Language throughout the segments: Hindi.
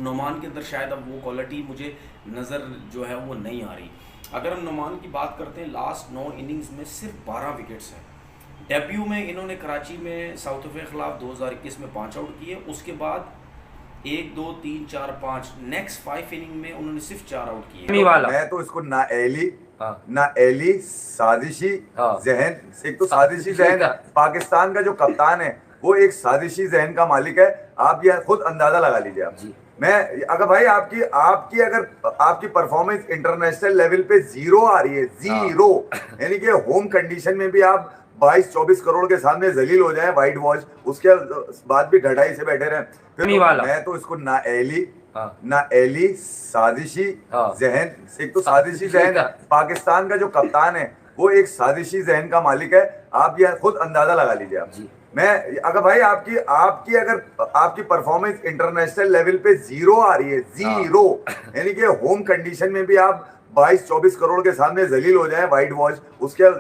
नुमान के अंदर शायद अब वो क्वालिटी मुझे नज़र जो है वो नहीं आ रही। अगर हम नुमान की बात करते हैं, लास्ट 9 इनिंग्स में सिर्फ 12 विकेट्स हैं। डेब्यू में इन्होंने कराची में साउथ अफ्रीका के खिलाफ 2021 में 5 आउट किए, उसके बाद 1 2 3 4 5 नेक्स्ट 5 इनिंग में उन्होंने सिर्फ 4 आउट किए। मैं तो इसको ना एली साजिशी जहन, एक तो साजिशी जहन, पाकिस्तान का जो कप्तान है वो एक साजिशी जहन का मालिक है। आप ये खुद अंदाजा लगा लीजिए आप। मैं अगर भाई आपकी परफॉर्मेंस इंटरनेशनल लेवल पे जीरो आ रही है, जीरो, यानी कि होम कंडीशन में भी आप 22-24 करोड़ के सामने जलील हो जाए, वाइट वॉश, उसके बाद भी ढटाई से बैठे रहे, फिर तो मैं तो इसको ना एली साजिशी जहन, एक तो साजिशी जहन, पाकिस्तान का जो कप्तान है वो एक साजिशी जहन का मालिक है। आप ये खुद अंदाजा लगा लीजिए आप। मैं अगर भाई आपकी परफॉर्मेंस इंटरनेशनल लेवल पे जीरो आ रही है, जीरो, यानी कि होम कंडीशन में भी आप 22-24 करोड़ के सामने जलील हो जाए, वाइट वॉश, उसके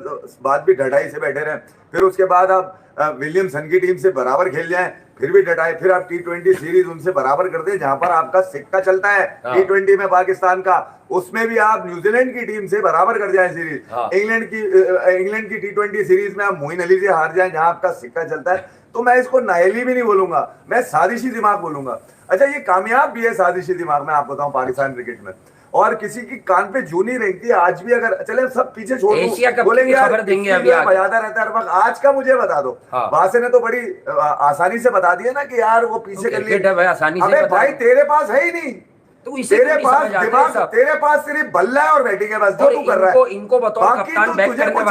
बाद भी ढटाई से बैठे रहे, फिर उसके बाद आप विलियमसन की टीम से बराबर खेल जाएं, फिर भी डटाए, फिर आप T20 सीरीज उनसे बराबर कर दें, जहां पर आपका सिक्का चलता है T20 में पाकिस्तान का, उसमें भी आप न्यूजीलैंड की टीम से बराबर कर जाएं सीरीज, इंग्लैंड की T20 सीरीज में आप मोइन अली से हार जाएं जहां आपका सिक्का चलता है। तो मैं इसको नायली भी नहीं बोलूंगा, मैं साजिशी दिमाग बोलूंगा। अच्छा, ये कामयाब भी है साजिशी दिमाग, मैं आपको बताऊं पाकिस्तान क्रिकेट में, और किसी की कान पे जू नहीं रेंगती आज भी। अगर चले सब पीछे छोड़ दो, बोलेंगे यार देंगे अभी बजाता रहता है हर वक्त, आज का मुझे बता दो। बासे ने तो बड़ी आसानी से बता दिया ना कि यार वो पीछे कर लिया। अबे भाई तेरे पास है ही नहीं, तेरे पास दिमाग, तेरे पास सिर्फ बल्ला है और बैटिंग है, बस जो तू कर रहा है। इनको बताओ, बाकी तो तुझे कुछ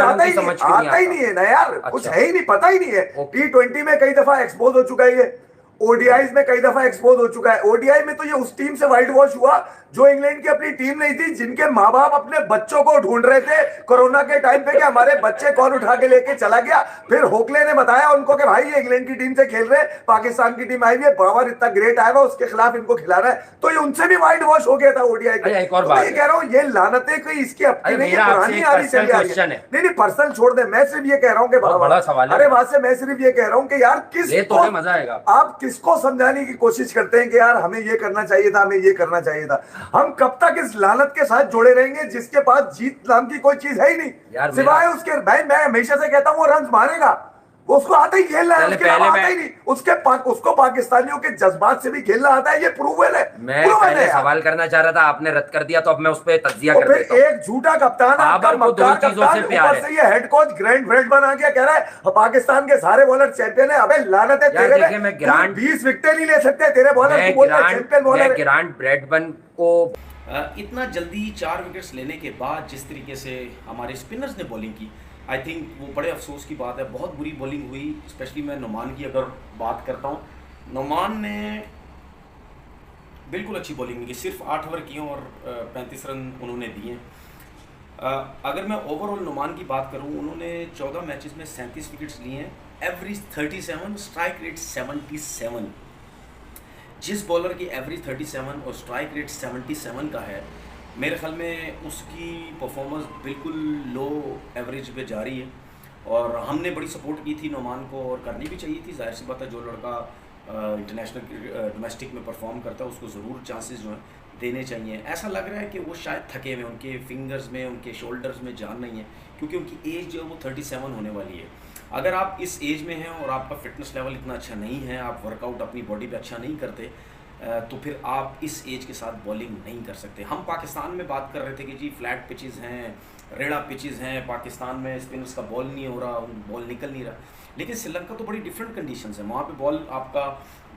आता ही नहीं है ना यार, कुछ है ही नहीं, पता ही नहीं है। T20 में कई दफा एक्सपोज हो चुका है ये, ओडीआई में कई दफा एक्सपोज हो चुका है। ओडीआई में तो ये उस टीम से वाइट वॉश हुआ जो इंग्लैंड की अपनी टीम नहीं थी, जिनके माँ बाप अपने बच्चों को ढूंढ रहे थे कोरोना के टाइम पे कि हमारे बच्चे कौन उठा के लेके चला गया। फिर होकले ने बताया उनको कि भाई ये इंग्लैंड की टीम से खेल रहे, पाकिस्तान की टीम आई है, बाबर इतना ग्रेट आया हुआ, उसके खिलाफ इनको खिला रहा है, तो ये उनसे भी वाइट वॉश हो गया था ओडीआई का। एक और बात ये कह रहा हूँ, ये लानतें कोई इसकी अपनी नहीं, पुरानी आ रही चली आ रही है। नहीं पर्सनल छोड़ दे, मैं सिर्फ ये कह रहा हूँ कि अरे बात से मैं सिर्फ ये कह रहा हूँ कि यार किसको मजा आएगा, आप किसको समझाने की कोशिश करते हैं कि यार हमें ये करना चाहिए था, हमें ये करना चाहिए था। हम कब तक इस लानत के साथ जुड़े रहेंगे जिसके पास जीत नाम की कोई चीज है ही नहीं सिवाय उसके। भाई मैं हमेशा से कहता हूं वो रन मारेगा, वो उसको आता ही खेलना है, उसके आता ही नहीं, उसको पाकिस्तानियों के जज्बात से भी खेलना आता है, ये प्रूवन है। मैं पहले सवाल करना चाह रहा था, आपने रद्द कर दिया, तो अब मैं उस पर तज्जिया कर देता हूं। एक झूठा कप्तान, बाबर को दो चीजों से प्यार है, ये हेड कोच ग्रैंड ब्रेडमैन आ गया, कह रहा है पाकिस्तान के सारे बॉलर चैंपियन है। अबे लानत है तेरे में, 20 विकेट नहीं ले सकते तेरे बॉलर, तू बोल रहा है चैंपियन बॉलर। ग्रैंड ब्रेडमैन को इतना जल्दी 4 विकेट्स लेने के बाद जिस तरीके से हमारे स्पिनर्स ने बॉलिंग की, आई थिंक वो बड़े अफसोस की बात है। बहुत बुरी बॉलिंग हुई, स्पेशली मैं नुमान की अगर बात करता हूँ, नुमान ने बिल्कुल अच्छी बॉलिंग नहीं की, सिर्फ 8 ओवर किए और 35 रन उन्होंने दिए। अगर मैं ओवरऑल नुमान की बात करूँ, उन्होंने 14 मैचेस में 37 विकेट्स लिए हैं, एवरेज 37, स्ट्राइक रेट 77। जिस बॉलर की एवरेज 37 और स्ट्राइक रेट 77 का है, मेरे ख्याल में उसकी परफॉर्मेंस बिल्कुल लो एवरेज पे जा रही है। और हमने बड़ी सपोर्ट की थी नुमान को, और करनी भी चाहिए थी। जाहिर सी बात है, जो लड़का इंटरनेशनल डोमेस्टिक में परफॉर्म करता है उसको ज़रूर चांसेस जो हैं देने चाहिए। ऐसा लग रहा है कि वो शायद थके हुए, उनके फिंगर्स में, उनके शोल्डर्स में जान नहीं है, क्योंकि उनकी एज जो है वो 37 होने वाली है। अगर आप इस एज में हैं और आपका फिटनेस लेवल इतना अच्छा नहीं है, आप वर्कआउट अपनी बॉडी पे अच्छा नहीं करते, तो फिर आप इस एज के साथ बॉलिंग नहीं कर सकते। हम पाकिस्तान में बात कर रहे थे कि जी फ्लैट पिचेस हैं, रेड़ा पिचेस हैं, पाकिस्तान में स्पिनर्स का बॉल नहीं हो रहा, बॉल निकल नहीं रहा। लेकिन श्रीलंका तो बड़ी डिफरेंट कंडीशंस है, वहाँ पे बॉल आपका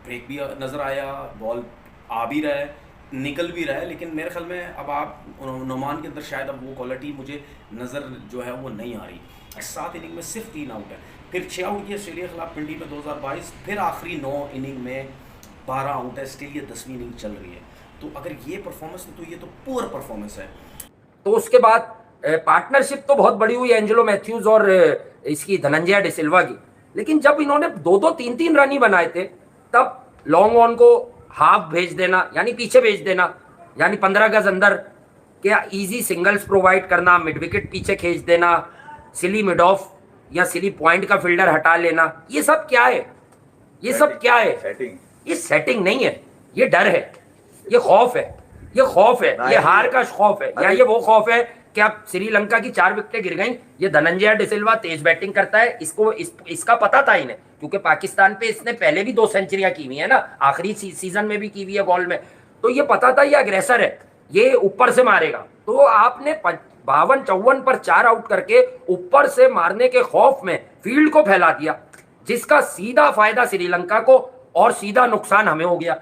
ब्रेक भी नज़र आया, बॉल आ भी रहा है, निकल भी रहा है। लेकिन मेरे ख्याल में अब आप नुमान के अंदर शायद अब वो क्वालिटी मुझे नज़र जो है वो नहीं आ रही। 7 इनिंग में सिर्फ 3 आउट है, फिर 6 आउट किए ऑस्ट्रेलिया के खिलाफ पिंडी में 2022, फिर आखिरी 9 इनिंग में 12 आउट है, स्टिल ये 10वीं इनिंग चल रही है। तो अगर ये परफॉर्मेंस है तो ये तो पुअर परफॉर्मेंस है। तो उसके बाद पार्टनरशिप तो बहुत बड़ी हुई एंजेलो मैथ्यूज और इसकी धनंजय डिसिल्वा की, लेकिन जब इन्होंने 2-2, 3-3 रन ही बनाए थे, तब लॉन्ग ऑन को हाफ भेज देना, यानी पीछे भेज देना, यानी 15 गज अंदर क्या इजी सिंगल्स प्रोवाइड करना, मिड विकेट पीछे खींच देना, सिली मिड ऑफ या सिली पॉइंट का फील्डर हटा लेना, ये सब क्या है? ये सब क्या है? ये सेटिंग नहीं है, ये डर है। ये खौफ है, ये खौफ है, ये हार का खौफ है, या ये वो खौफ है कि अब श्रीलंका की 4 विकेटें गिर गई, ये धनंजय डिसिल्वा तेज बैटिंग करता है, इसका पता था इन्हें, क्योंकि पाकिस्तान पे इसने पहले भी 2 सेंचुरियां की हुई है ना, आखिरी सीजन में भी की हुई है बॉल में, तो ये पता था ये अग्रेसर है, ये ऊपर से मारेगा। तो आपने 52-54 पर 4 आउट करके ऊपर से मारने के खौफ में फील्ड को फैला दिया, जिसका सीधा फायदा श्रीलंका को और सीधा नुकसान हमें हो गया।